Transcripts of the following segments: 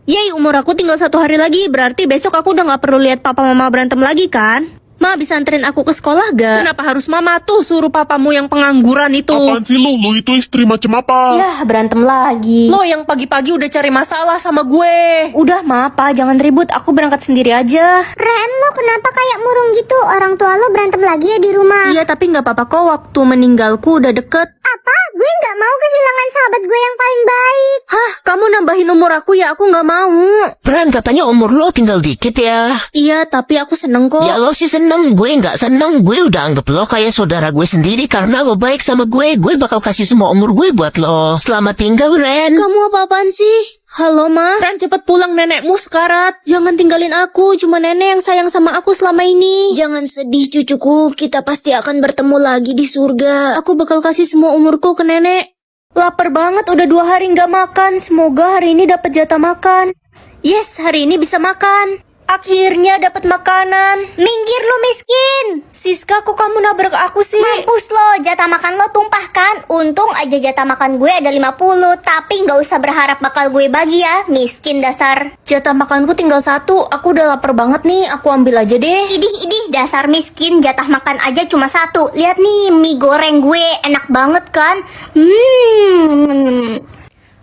Yeay, umur aku tinggal 1 hari lagi. Berarti besok aku udah gak perlu lihat papa mama berantem lagi kan? Ma, bisa anterin aku ke sekolah gak? Kenapa harus mama tuh suruh papamu yang pengangguran itu? Apaan sih lu? Lu itu istri macam apa? Yah, berantem lagi. Lo yang pagi-pagi udah cari masalah sama gue. Udah ma, pa, jangan ribut. Aku berangkat sendiri aja. Ren, lo kenapa kayak murung gitu? Orang tua lo berantem lagi ya di rumah. Iya, tapi gak apa-apa kok. Waktu meninggalku udah deket. Apa? Gue nggak mau kehilangan sahabat gue yang paling baik. Hah, kamu nambahin umur aku ya? Aku gak mau. Ren, katanya umur lo tinggal dikit ya. Iya, tapi aku seneng kok. Ya lo sih seneng, gue nggak seneng. Gue udah anggap lo kayak saudara gue sendiri karena lo baik sama gue. Gue bakal kasih semua umur gue buat lo. Selamat tinggal, Ren. Kamu apa-apaan sih? Halo ma. Ren, cepet pulang, nenekmu sekarat. Jangan tinggalin aku, cuma nenek yang sayang sama aku selama ini. Jangan sedih cucuku, kita pasti akan bertemu lagi di surga. Aku bakal kasih semua umurku ke nenek. Lapar banget, udah 2 hari nggak makan. Semoga hari ini dapat jatah makan. Yes, hari ini bisa makan. Akhirnya dapat makanan. Minggir lo miskin. Siska, kok kamu nabrak aku sih? Mampus lo, jatah makan lo tumpah kan? Untung aja jatah makan gue ada 50, tapi nggak usah berharap bakal gue bagi ya, miskin dasar. Jatah makanku tinggal 1, aku udah lapar banget nih, aku ambil aja deh. Idih, dasar miskin, jatah makan aja cuma 1. Lihat nih, mie goreng gue, enak banget kan?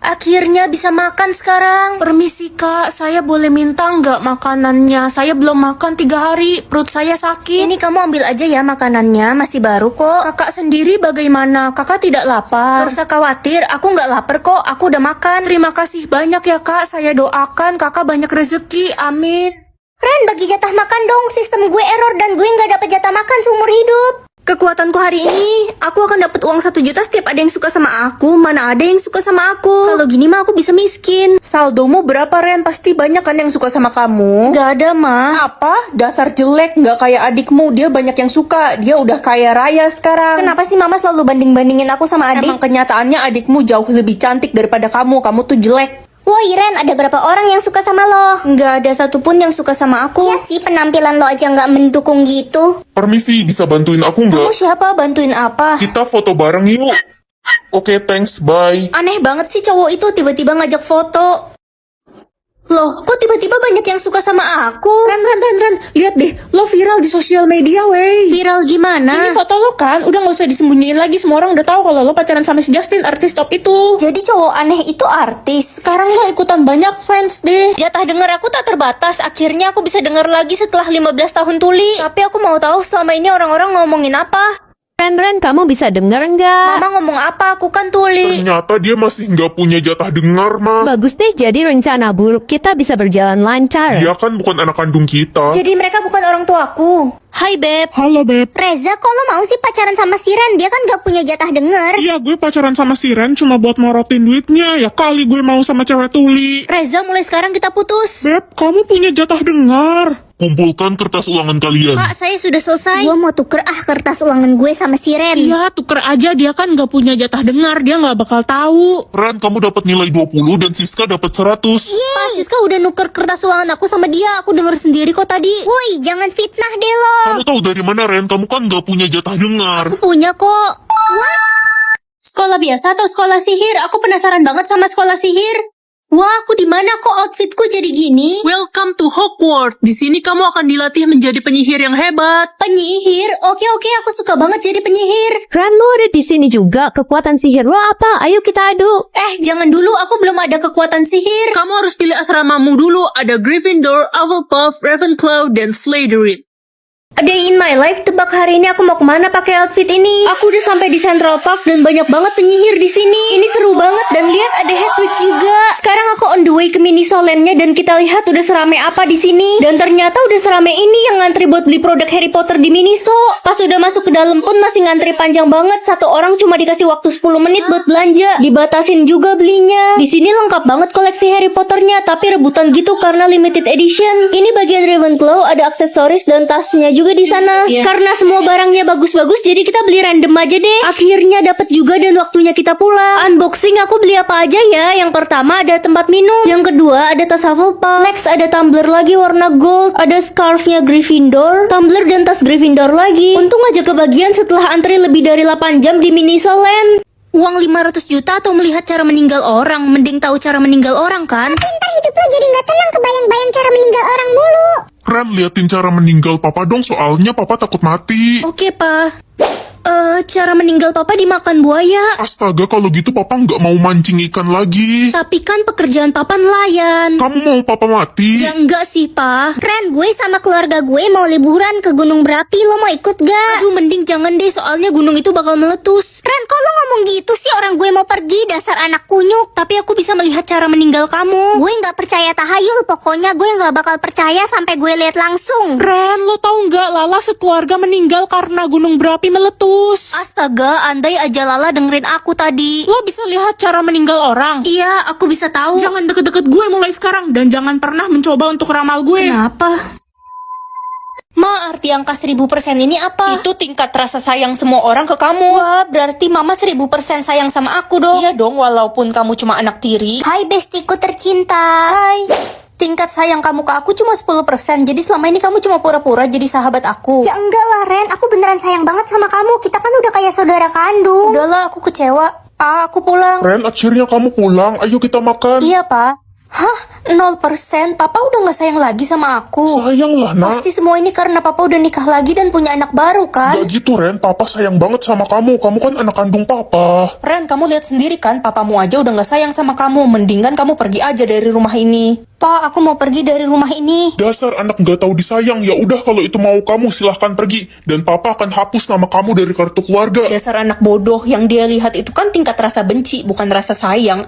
Akhirnya bisa makan sekarang. Permisi kak, saya boleh minta nggak makanannya? Saya belum makan 3 hari, perut saya sakit. Ini kamu ambil aja ya makanannya, masih baru kok. Kakak sendiri bagaimana? Kakak tidak lapar? Gak usah khawatir, aku nggak lapar kok, aku udah makan. Terima kasih banyak ya kak, saya doakan kakak banyak rezeki, amin. Ren, bagi jatah makan dong, sistem gue error dan gue nggak dapet jatah makan seumur hidup. Kekuatanku hari ini, aku akan dapat uang 1 juta setiap ada yang suka sama aku. Mana ada yang suka sama aku? Kalau gini mah aku bisa miskin. Saldomu berapa Ren? Pasti banyak kan yang suka sama kamu? Gak ada mah. Apa? Dasar jelek, nggak kayak adikmu. Dia banyak yang suka, dia udah kaya raya sekarang. Kenapa sih mama selalu banding-bandingin aku sama adik? Emang kenyataannya adikmu jauh lebih cantik daripada kamu tuh jelek. Woi Ren, ada berapa orang yang suka sama lo? Nggak ada satupun yang suka sama aku. Iya sih, penampilan lo aja nggak mendukung gitu. Permisi, bisa bantuin aku Kamu nggak? siapa? Bantuin apa? Kita foto bareng yuk. Oke, thanks, bye. Aneh banget sih cowok itu tiba-tiba ngajak foto. Loh, kok tiba-tiba banyak yang suka sama aku? Ren, lihat deh, lo viral di sosial media, wey. Viral gimana? Ini foto lo kan, udah nggak usah disembunyiin lagi. Semua orang udah tahu kalau lo pacaran sama si Justin, artis top itu. Jadi cowok aneh itu artis. Sekarang lo ikutan banyak fans deh. Jatah denger aku tak terbatas. Akhirnya aku bisa denger lagi setelah 15 tahun tuli. Tapi aku mau tahu selama ini orang-orang ngomongin apa. Ren, kamu bisa denger nggak? Mama ngomong apa? Aku kan tuli. Ternyata dia masih nggak punya jatah dengar, Ma. Bagus deh, jadi rencana buruk kita bisa berjalan lancar. Dia kan bukan anak kandung kita. Jadi mereka bukan orang tuaku. Hai Beb. Halo, Beb. Reza, kok lo mau sih pacaran sama si Ren? Dia kan nggak punya jatah denger. Iya, gue pacaran sama si Ren cuma buat morotin duitnya. Ya kali gue mau sama cewek tuli. Reza, mulai sekarang kita putus. Beb, kamu punya jatah dengar. Kumpulkan kertas ulangan kalian. Kak, saya sudah selesai. Gue mau tuker kertas ulangan gue sama si Ren. Iya, tuker aja, dia kan nggak punya jatah dengar, dia nggak bakal tahu. Ren, kamu dapat nilai 20 dan Siska dapat 100. Pak Siska udah nuker kertas ulangan aku sama dia. Aku denger sendiri kok tadi. Woi, jangan fitnah deh lo. Kamu tahu dari mana, Ren? Kamu kan nggak punya jatah dengar. Aku punya kok. Sekolah biasa atau sekolah sihir? Aku penasaran banget sama sekolah sihir. Wah, aku di mana kok outfitku jadi gini? Welcome to Hogwarts. Di sini kamu akan dilatih menjadi penyihir yang hebat. Penyihir? Oke, aku suka banget jadi penyihir. Ren, lo ada di sini juga. Kekuatan sihir lo apa? Ayo kita adu. Jangan dulu, aku belum ada kekuatan sihir. Kamu harus pilih asramamu dulu. Ada Gryffindor, Hufflepuff, Ravenclaw, dan Slytherin. A day in my life, tebak hari ini aku mau kemana pakai outfit ini? Aku udah sampai di Central Park dan banyak banget penyihir di sini. Ini seru banget dan lihat ada Hedwig juga. Sekarang aku on the way ke mini Solennya dan kita lihat udah serame apa di sini. Dan ternyata udah serame ini yang ngantri buat beli produk Harry Potter di Miniso. Pas udah masuk ke dalam pun masih ngantri panjang banget. Satu orang cuma dikasih waktu 10 menit buat belanja. Dibatasin juga belinya. Di sini lengkap banget koleksi Harry Potternya, tapi rebutan gitu karena limited edition. Ini bagian Ravenclaw, ada aksesoris dan tasnya juga di sana. Karena semua barangnya bagus-bagus, jadi kita beli random aja deh. Akhirnya dapat juga dan waktunya kita pulang. Unboxing aku beli apa aja ya? Yang pertama ada tempat minum. Yang kedua ada tas Hufflepuff. Next ada tumbler lagi warna gold. Ada scarfnya Gryffindor, tumbler dan tas Gryffindor lagi. Untung aja kebagian setelah antri lebih dari 8 jam di Miniso Land. Uang 500 juta atau melihat cara meninggal orang? Mending tahu cara meninggal orang kan? Ntar hidup lo jadi nggak Ren, liatin cara meninggal papa dong, soalnya papa takut mati. Oke, Pa. Cara meninggal papa dimakan buaya. Astaga, kalau gitu papa nggak mau mancing ikan lagi. Tapi kan pekerjaan papa nelayan. Kamu mau papa mati? Ya enggak sih, Pa. Ren, gue sama keluarga gue mau liburan ke Gunung Berapi, lo mau ikut gak? Aduh, mending jangan deh, soalnya gunung itu bakal meletus. Ren, kok lo ngomong gitu sih? Orang gue mau pergi, dasar anak kunyuk. Tapi aku bisa melihat cara meninggal kamu. Gue nggak percaya tahayul, pokoknya gue nggak bakal percaya sampai gue lihat langsung. Ren, lo tau nggak Lala sekeluarga meninggal karena gunung berapi meletus. Astaga, andai aja Lala dengerin aku tadi. Lo bisa lihat cara meninggal orang. Iya, aku bisa tahu. Jangan deket-deket gue mulai sekarang dan jangan pernah mencoba untuk ramal gue. Kenapa? Ma, arti angka 1000% ini apa? Itu tingkat rasa sayang semua orang ke kamu. Wah, berarti mama 1000% sayang sama aku dong. Iya dong, walaupun kamu cuma anak tiri. Hai bestiku tercinta. Hai. Tingkat sayang kamu ke aku cuma 10%. Jadi selama ini kamu cuma pura-pura jadi sahabat aku. Ya enggak lah Ren, aku beneran sayang banget sama kamu. Kita kan udah kayak saudara kandung. Udahlah, aku kecewa. Pa, aku pulang. Ren, akhirnya kamu pulang. Ayo kita makan. Iya, Pa. Hah? 0%? Papa udah gak sayang lagi sama aku. Sayang lah, nak. Pasti semua ini karena papa udah nikah lagi dan punya anak baru kan? Gak gitu, Ren. Papa sayang banget sama kamu. Kamu kan anak kandung papa. Ren, kamu lihat sendiri kan, papamu aja udah gak sayang sama kamu. Mendingan kamu pergi aja dari rumah ini. Pa, aku mau pergi dari rumah ini. Dasar anak gak tahu disayang. Ya udah, kalau itu mau kamu, silahkan pergi. Dan papa akan hapus nama kamu dari kartu keluarga. Dasar anak bodoh, yang dia lihat itu kan tingkat rasa benci, bukan rasa sayang.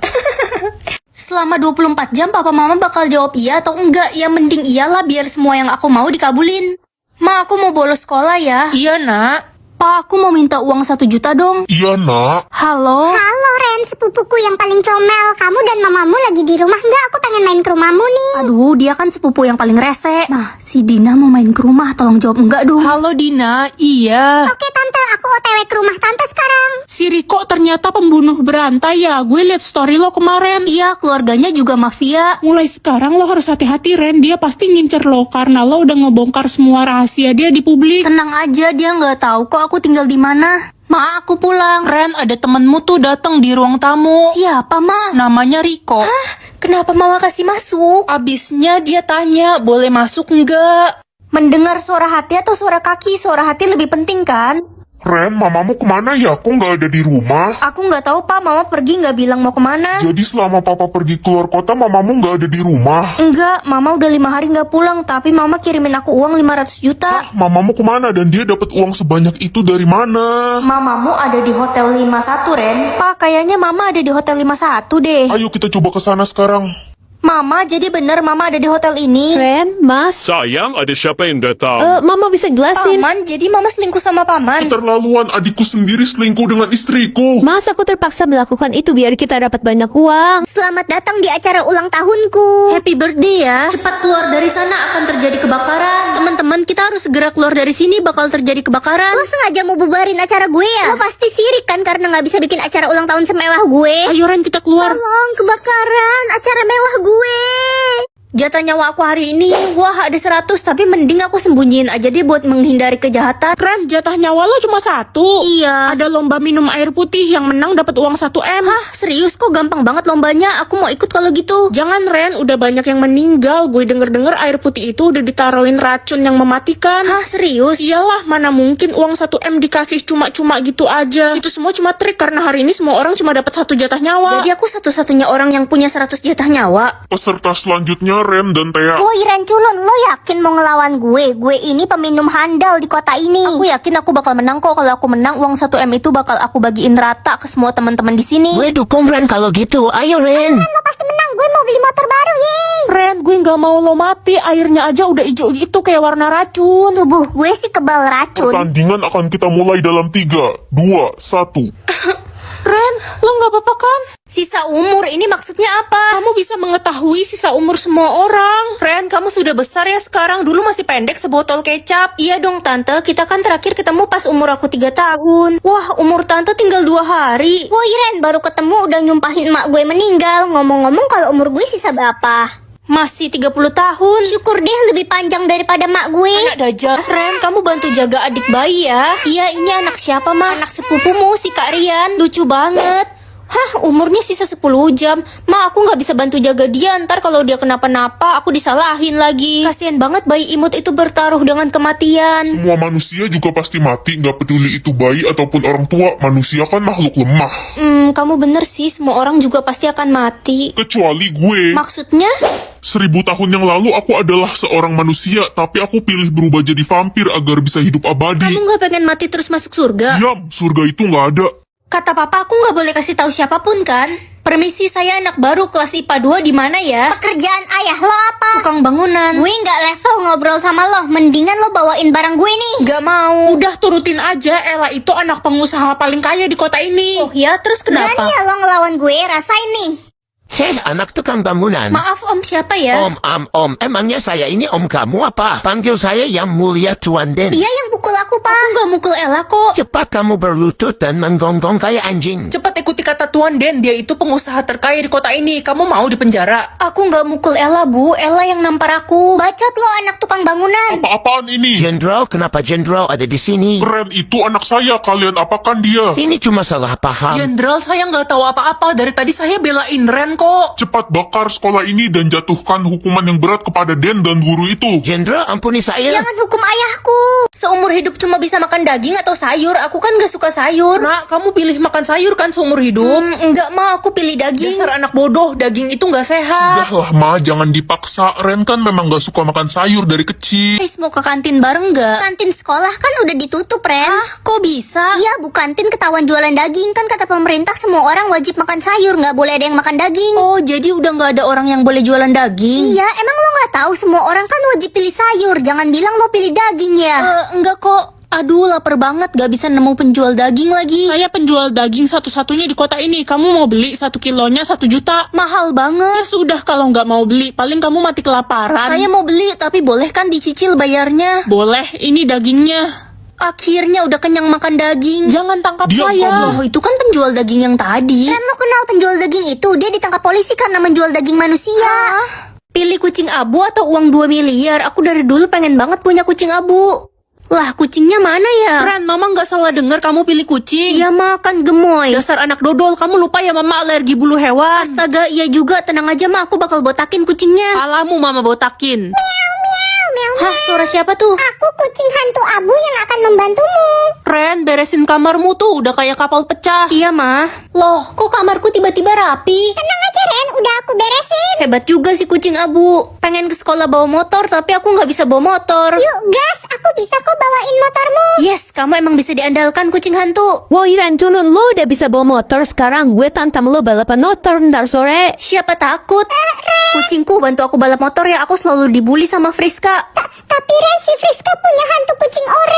Selama 24 jam papa mama bakal jawab iya atau enggak. Ya mending iyalah biar semua yang aku mau dikabulin. Ma, aku mau bolos sekolah ya. Iya nak. Pa, aku mau minta uang 1 juta dong. Iya, nak. Halo? Halo Ren, sepupuku yang paling comel. Kamu dan mamamu lagi di rumah nggak? Aku pengen main ke rumahmu nih. Aduh, dia kan sepupu yang paling rese. Nah, si Dina mau main ke rumah, tolong jawab enggak dong. Halo Dina, iya. Oke tante, aku OTW ke rumah tante sekarang. Si Riko ternyata pembunuh berantai ya. Gue liat story lo kemarin. Iya, keluarganya juga mafia. Mulai sekarang lo harus hati-hati Ren. Dia pasti ngincer lo karena lo udah ngebongkar semua rahasia dia di publik. Tenang aja, dia nggak tahu kok aku tinggal di mana. Ma, aku pulang. Ren, ada temenmu tuh datang di ruang tamu. Siapa, Ma? Namanya Riko. Kenapa Mama kasih masuk? Abisnya dia tanya, boleh masuk nggak? Mendengar suara hati atau suara kaki? Suara hati lebih penting kan? Ren, mamamu kemana ya? Kok nggak ada di rumah? Aku nggak tahu, Pak. Mama pergi nggak bilang mau kemana. Jadi selama papa pergi keluar kota, mamamu nggak ada di rumah? Enggak, Mama udah 5 hari nggak pulang. Tapi Mama kirimin aku uang 500 juta. Mamamu kemana dan dia dapat uang sebanyak itu dari mana? Mamamu ada di Hotel 51, Ren. Pak, kayaknya Mama ada di Hotel 51 deh. Ayo kita coba ke sana sekarang. Mama, jadi bener Mama ada di hotel ini? Ren, Mas, Sayang, ada siapa yang datang? Mama bisa jelasin. Paman, jadi Mama selingkuh sama Paman? Keterlaluan, adikku sendiri selingkuh dengan istriku. Mas, aku terpaksa melakukan itu biar kita dapat banyak uang. Selamat datang di acara ulang tahunku. Happy birthday ya. Cepat keluar dari sana, akan terjadi kebakaran. Teman-teman, kita harus segera keluar dari sini, bakal terjadi kebakaran. Lo sengaja mau bubarin acara gue ya? Lo pasti sirik kan karena nggak bisa bikin acara ulang tahun semewah gue. Ayo Ren, kita keluar. Tolong, kebakaran acara mewah gue. Jatah nyawa aku hari ini, wah ada 100, tapi mending aku sembunyiin aja deh buat menghindari kejahatan. Ren, jatah nyawa lo cuma 1. Iya. Ada lomba minum air putih, yang menang dapat uang 1M. Hah, serius kok gampang banget lombanya? Aku mau ikut kalau gitu. Jangan Ren, udah banyak yang meninggal. Gue denger-denger air putih itu udah ditaruhin racun yang mematikan. Hah, serius? Iyalah, mana mungkin uang 1M dikasih cuma-cuma gitu aja. Itu semua cuma trik karena hari ini semua orang cuma dapat 1 jatah nyawa. Jadi aku satu-satunya orang yang punya 100 jatah nyawa. Peserta selanjutnya Rem dan Thea. Woi Ren Culun, lo yakin mau ngelawan gue? Gue ini peminum handal di kota ini. Aku yakin aku bakal menang kok. Kalau aku menang, uang 1M itu bakal aku bagiin rata ke semua teman-teman di sini. Gue dukung Ren kalau gitu. Ayo Ren. Lo pasti menang, gue mau beli motor baru, yeay. Ren, gue nggak mau lo mati. Airnya aja udah hijau gitu kayak warna racun. Tubuh gue sih kebal racun. Pertandingan akan kita mulai dalam 3, 2, 1. Ren, lo nggak apa-apa kan? Sisa umur, ini maksudnya apa? Kamu bisa mengetahui sisa umur semua orang. Ren, kamu sudah besar ya sekarang. Dulu masih pendek sebotol kecap. Iya dong Tante, kita kan terakhir ketemu pas umur aku 3 tahun. Wah, umur Tante tinggal 2 hari. Woi Ren, baru ketemu udah nyumpahin emak gue meninggal. Ngomong-ngomong kalau umur gue sisa berapa? Masih 30 tahun. Syukur deh lebih panjang daripada mak gue. Anak Dajjal. Ren, kamu bantu jaga adik bayi ya. Iya, ini anak siapa, Ma? Anak sepupumu, si Kak Rian. Lucu banget. Hah, umurnya sisa 10 jam. Ma, aku nggak bisa bantu jaga dia. Ntar kalau dia kenapa-napa, aku disalahin lagi. Kasian banget bayi imut itu bertaruh dengan kematian. Semua manusia juga pasti mati, nggak peduli itu bayi ataupun orang tua. Manusia kan makhluk lemah. Kamu bener sih, semua orang juga pasti akan mati. Kecuali gue. Maksudnya? 1000 tahun yang lalu aku adalah seorang manusia, tapi aku pilih berubah jadi vampir agar bisa hidup abadi. Kamu nggak pengen mati terus masuk surga? Diam, surga itu nggak ada. Kata papa aku nggak boleh kasih tahu siapapun kan? Permisi, saya anak baru kelas IPA 2 di mana ya? Pekerjaan ayah lo apa? Tukang bangunan. Gue nggak level ngobrol sama lo. Mendingan lo bawain barang gue nih. Nggak mau. Udah turutin aja, Ella itu anak pengusaha paling kaya di kota ini. Oh ya, terus Berani kenapa? ya lo ngelawan gue? Rasain nih. Heh, anak tukang bangunan. Maaf om, siapa ya? Om, emangnya saya ini om kamu apa? Panggil saya yang mulia Tuan Den. Dia yang pukul aku, Pak. Aku nggak mukul Ella kok. Cepat kamu berlutut dan menggonggong kayak anjing. Cepat ikuti kata Tuan Den, dia itu pengusaha terkaya di kota ini. Kamu mau dipenjara? Aku nggak mukul Ella, Bu. Ella yang nampar aku. Bacot lo anak tukang bangunan. Apa-apaan ini? Jenderal, kenapa Jenderal ada di sini? Ren itu anak saya, kalian apakan dia? Ini cuma salah paham. Jenderal, saya nggak tahu apa-apa. Dari tadi saya belain Ren kok. Cepat bakar sekolah ini dan jatuhkan hukuman yang berat kepada Den dan guru itu. Jenderal, ampuni saya. Jangan hukum ayahku. Seumur hidup cuma bisa makan daging atau sayur. Aku kan nggak suka sayur. Nak, kamu pilih makan sayur kan seumur hidup? Enggak, Ma. Aku pilih daging. Dasar anak bodoh, daging itu nggak sehat. Udahlah Ma, jangan dipaksa. Ren kan memang gak suka makan sayur dari kecil. Guys, mau ke kantin bareng nggak? Kantin sekolah kan udah ditutup, Ren. Kok bisa? Iya, Bu kantin ketahuan jualan daging. Kan kata pemerintah semua orang wajib makan sayur. Nggak boleh ada yang makan daging. Oh, jadi udah nggak ada orang yang boleh jualan daging? Iya, emang lo nggak tahu semua orang kan wajib pilih sayur. Jangan bilang lo pilih daging ya. Enggak kok. Aduh, lapar banget. Gak bisa nemu penjual daging lagi. Saya penjual daging satu-satunya di kota ini. Kamu mau beli 1 kilonya 1 juta? Mahal banget. Ya sudah, kalau nggak mau beli, paling kamu mati kelaparan. Saya mau beli, tapi boleh kan dicicil bayarnya? Boleh, ini dagingnya. Akhirnya udah kenyang makan daging. Jangan tangkap Diam saya. kamu. Oh, itu kan penjual daging yang tadi. Ren, lo kenal penjual daging itu? Dia ditangkap polisi karena menjual daging manusia. Pilih kucing abu atau uang 2 miliar? Aku dari dulu pengen banget punya kucing abu. Lah, kucingnya mana ya? Ren, mama nggak salah dengar kamu pilih kucing. Iya, makan gemoy. Dasar anak dodol, kamu lupa ya mama alergi bulu hewan. Astaga, iya juga. Tenang aja, Ma. Aku bakal botakin kucingnya. Palamu mama botakin. Hah, suara siapa tuh? Aku kucing hantu abu yang akan membantumu. Ren, beresin kamarmu tuh, udah kayak kapal pecah. Iya, Ma. Loh, kok kamarku tiba-tiba rapi? Tenang aja, Ren. Udah aku beresin. Hebat juga si kucing abu. Pengen ke sekolah bawa motor, tapi aku nggak bisa bawa motor. Yuk, gas. Aku bisa kok bawain motormu. Yes, kamu emang bisa diandalkan kucing hantu. Woi Ren, turun lo udah bisa bawa motor. Sekarang gue tantam lo balapan motor ntar sore. Siapa takut? Kucingku bantu aku balap motor ya. Aku selalu dibully sama Friska. Tapi Ren, si Friska punya hantu kucing oranye.